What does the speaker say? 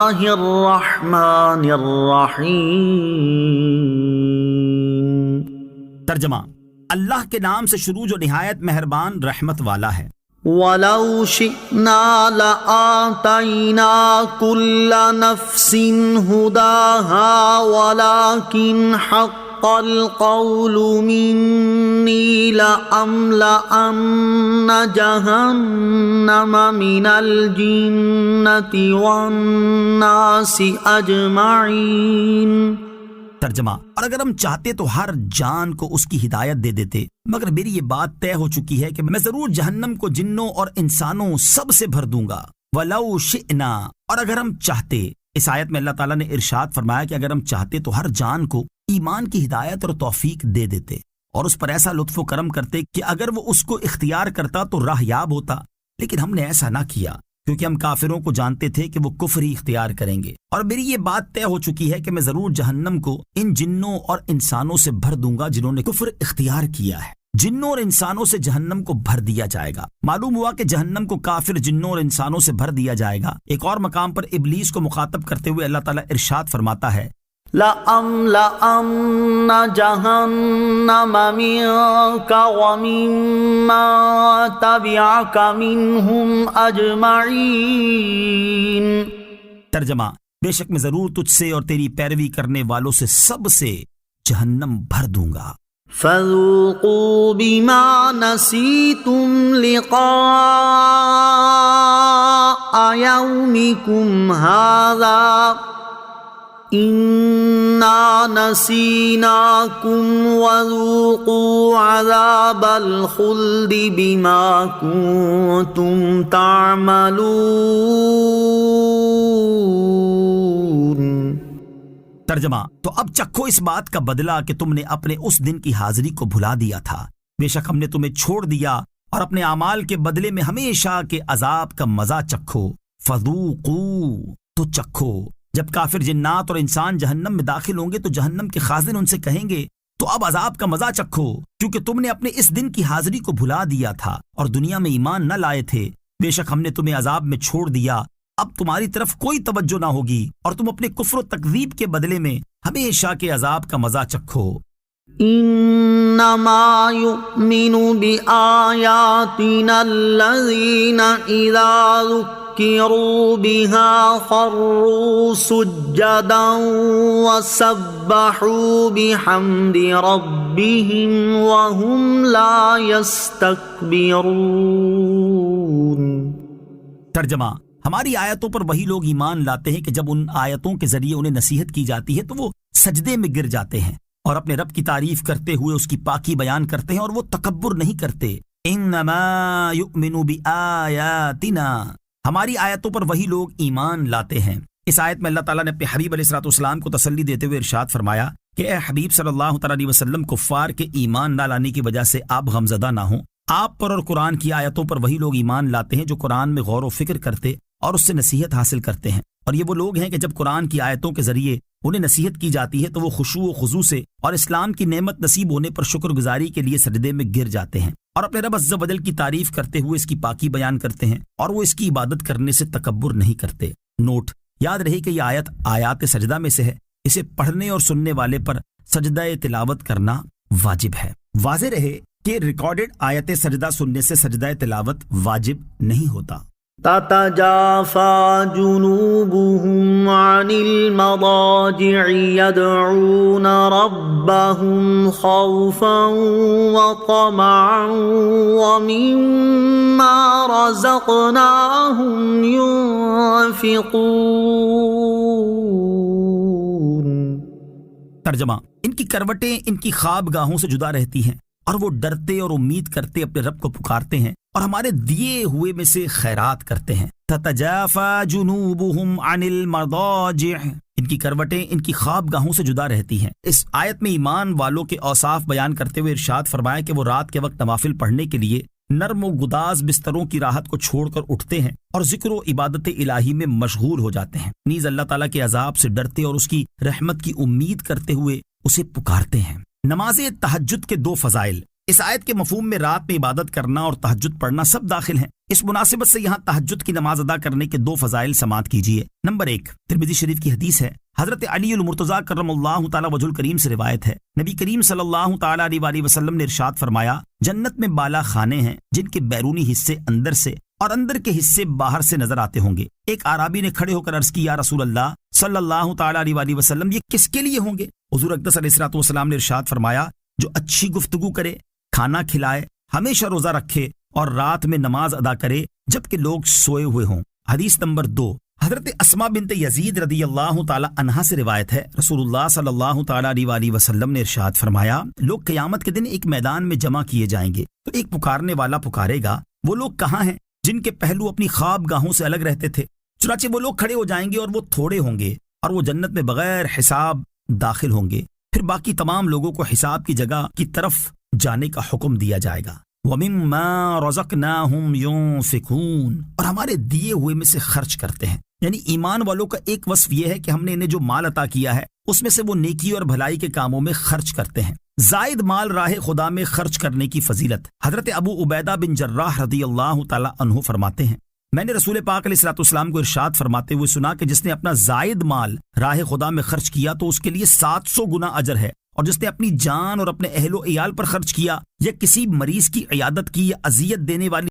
الرحمن الرحیم۔ ترجمہ: اللہ کے نام سے شروع جو نہایت مہربان رحمت والا ہے۔ وَلَوْ شِئْنَا لَآتَيْنَا كُلَّ نَفْسٍ هُدَاهَا وَلَكِنْ حَقَّ الْقَوْلُ مِنِّي لَأَمْلَأَنَّ جَهَنَّمَ مِنَ الْجِنَّةِ وَالنَّاسِ أَجْمَعِينَ۔ ترجمہ: اور اگر ہم چاہتے تو ہر جان کو اس کی ہدایت دے دیتے، مگر میری یہ بات طے ہو چکی ہے کہ میں ضرور جہنم کو جنوں اور انسانوں سب سے بھر دوں گا۔ وَلَوْ شِئْنَا، اور اگر ہم چاہتے۔ اس آیت میں اللہ تعالیٰ نے ارشاد فرمایا کہ اگر ہم چاہتے تو ہر جان کو ایمان کی ہدایت اور توفیق دے دیتے، اور اس پر ایسا لطف و کرم کرتے کہ اگر وہ اس کو اختیار کرتا تو راہ یاب ہوتا، لیکن ہم نے ایسا نہ کیا کیونکہ ہم کافروں کو جانتے تھے کہ وہ کفر ہی اختیار کریں گے۔ اور میری یہ بات طے ہو چکی ہے کہ میں ضرور جہنم کو ان جنوں اور انسانوں سے بھر دوں گا جنہوں نے کفر اختیار کیا ہے۔ جنوں اور انسانوں سے جہنم کو بھر دیا جائے گا۔ معلوم ہوا کہ جہنم کو کافر جنوں اور انسانوں سے بھر دیا جائے گا۔ ایک اور مقام پر ابلیس کو مخاطب کرتے ہوئے اللہ تعالیٰ ارشاد فرماتا ہے، لَأَمْلَأَنَّ جَهَنَّمَ مِنْكَ وَمِمَّن تَبِعَكَ مِنْهُمْ أَجْمَعِينَ۔ ترجمہ: بے شک میں ضرور تجھ سے اور تیری پیروی کرنے والوں سے سب سے جہنم بھر دوں گا۔ فَذُوقُوا بِمَا نَسِيتُمْ لِقَاءَ يَوْمِكُمْ هَذَا إِنَّا نَسِينَاكُمْ وَذُوقُوا عَذَابَ الْخُلْدِ بِمَا كُنتُمْ تَعْمَلُونَ۔ ترجمہ: تو اب چکھو اس بات کا بدلہ کہ تم نے اپنے اس دن کی حاضری کو بھلا دیا تھا۔ بے شک ہم نے تمہیں چھوڑ دیا اور اپنے اعمال کے بدلے میں ہمیشہ کے عذاب کا مزہ چکھو۔ فذوقوا، تو چکھو۔ جب کافر جنات اور انسان جہنم میں داخل ہوں گے تو جہنم کے خازن ان سے کہیں گے تو اب عذاب کا مزہ چکھو، کیونکہ تم نے اپنے اس دن کی حاضری کو بھلا دیا تھا اور دنیا میں ایمان نہ لائے تھے۔ بے شک ہم نے تمہیں عذاب میں چھوڑ دیا، اب تمہاری طرف کوئی توجہ نہ ہوگی اور تم اپنے کفر و تکذیب کے بدلے میں ہمیشہ کے عذاب کا مزہ چکھو۔ انما یؤمن بآیاتنا الذین اذا ذکروا بها خروا سجدا وسبحوا بحمد ربهم وهم لا يستكبرون۔ ترجمہ: ہماری آیتوں پر وہی لوگ ایمان لاتے ہیں کہ جب ان آیتوں کے ذریعے انہیں نصیحت کی جاتی ہے تو وہ سجدے میں گر جاتے ہیں اور اپنے رب کی تعریف کرتے ہوئے اس کی پاکی بیان کرتے ہیں اور وہ تکبر نہیں کرتے۔ انما یؤمن بآیاتنا، ہماری آیتوں پر وہی لوگ ایمان لاتے ہیں۔ اس آیت میں اللہ تعالیٰ نے اپنے حبیب علیہ الصلوۃ والسلام کو تسلی دیتے ہوئے ارشاد فرمایا کہ اے حبیب صلی اللہ تعالیٰ علیہ وسلم، کفار کے ایمان نہ لانے کی وجہ سے آپ غمزدہ نہ ہوں۔ آپ پر اور قرآن کی آیتوں پر وہی لوگ ایمان لاتے ہیں جو قرآن میں غور و فکر کرتے اور اس سے نصیحت حاصل کرتے ہیں، اور یہ وہ لوگ ہیں کہ جب قرآن کی آیتوں کے ذریعے انہیں نصیحت کی جاتی ہے تو وہ خشوع و خضوع سے اور اسلام کی نعمت نصیب ہونے پر شکر گزاری کے لیے سجدے میں گر جاتے ہیں اور اپنے رب عز و جل کی تعریف کرتے ہوئے اس کی پاکی بیان کرتے ہیں، اور وہ اس کی عبادت کرنے سے تکبر نہیں کرتے۔ نوٹ: یاد رہے کہ یہ آیت آیات سجدہ میں سے ہے، اسے پڑھنے اور سننے والے پر سجدہ تلاوت کرنا واجب ہے۔ واضح رہے کہ ریکارڈڈ آیت سجدہ سننے سے سجدہ تلاوت واجب نہیں ہوتا۔ تتجافى جنوبهم عن المضاجع يدعون ربهم خوفا وطمعا ومما رزقناهم ينفقون۔ ترجمہ: ان کی کروٹیں ان کی خواب گاہوں سے جدا رہتی ہیں اور وہ ڈرتے اور امید کرتے اپنے رب کو پکارتے ہیں اور ہمارے دیے ہوئے میں سے خیرات کرتے ہیں۔ تتجافى جنوبهم عن المضاجع، ان کی کروٹیں ان کی خواب گاہوں سے جدا رہتی ہیں۔ اس آیت میں ایمان والوں کے اوصاف بیان کرتے ہوئے ارشاد فرمایا کہ وہ رات کے وقت نوافل پڑھنے کے لیے نرم و گداز بستروں کی راحت کو چھوڑ کر اٹھتے ہیں اور ذکر و عبادت الہی میں مشغول ہو جاتے ہیں، نیز اللہ تعالیٰ کے عذاب سے ڈرتے اور اس کی رحمت کی امید کرتے ہوئے اسے پکارتے ہیں۔ نماز تہجد کے دو فضائل۔ اس آیت کے مفہوم میں رات میں عبادت کرنا اور تہجد پڑھنا سب داخل ہیں۔ اس مناسبت سے یہاں تہجد کی نماز ادا کرنے کے 2 فضائل سماعت کیجیے۔ نمبر 1، ترمذی شریف کی حدیث ہے، حضرت علی المرتضیٰ کرم اللہ تعالی وجہ الکریم سے روایت ہے، نبی کریم صلی اللہ تعالی علیہ وآلہ وسلم نے ارشاد فرمایا، جنت میں بالا خانے ہیں جن کے بیرونی حصے اندر سے اور اندر کے حصے باہر سے نظر آتے ہوں گے۔ ایک اعرابی نے کھڑے ہو کر عرض کی، یا رسول اللہ صلی اللہ تعالی علیہ وآلہ وسلم، یہ کس کے لیے ہوں گے؟ حضور اقدس علیہ الصلوۃ والسلام نے ارشاد فرمایا، جو اچھی گفتگو کرے، کھانا کھلائے، ہمیشہ روزہ رکھے اور رات میں نماز ادا کرے جبکہ لوگ سوئے ہوئے ہوں۔ حدیث نمبر 2، حضرت اسماء بنت یزید رضی اللہ تعالی عنہا سے روایت ہے، رسول اللہ صلی اللہ تعالی علیہ وآلہ وسلم نے ارشاد فرمایا، لوگ قیامت کے دن ایک میدان میں جمع کیے جائیں گے تو ایک پکارنے والا پکارے گا، وہ لوگ کہاں ہیں جن کے پہلو اپنی خواب گاہوں سے الگ رہتے تھے؟ چنانچہ وہ لوگ کھڑے ہو جائیں گے اور وہ تھوڑے ہوں گے اور وہ جنت میں بغیر حساب داخل ہوں گے۔ پھر باقی تمام لوگوں کو حساب کی جگہ کی طرف جانے کا حکم دیا جائے گا۔ وَمِمَّا رَزَقْنَاهُمْ يُنْفِقُونَ، اور ہمارے دیے ہوئے میں سے خرچ کرتے ہیں۔ یعنی ایمان والوں کا ایک وصف یہ ہے کہ ہم نے انہیں جو مال عطا کیا ہے اس میں سے وہ نیکی اور بھلائی کے کاموں میں خرچ کرتے ہیں۔ زائد مال راہ خدا میں خرچ کرنے کی فضیلت، حضرت ابو عبیدہ بن جراح رضی اللہ تعالی عنہ فرماتے ہیں، میں نے رسول پاک علیہ الصلوۃ والسلام کو ارشاد فرماتے ہوئے سنا کہ جس نے اپنا زائد مال راہ خدا میں خرچ کیا تو اس کے لیے 700 گنا اجر ہے، اور جس نے اپنی جان اور اپنے اہل و عیال پر خرچ کیا یا کسی مریض کی عیادت کی یا اذیت دینے والی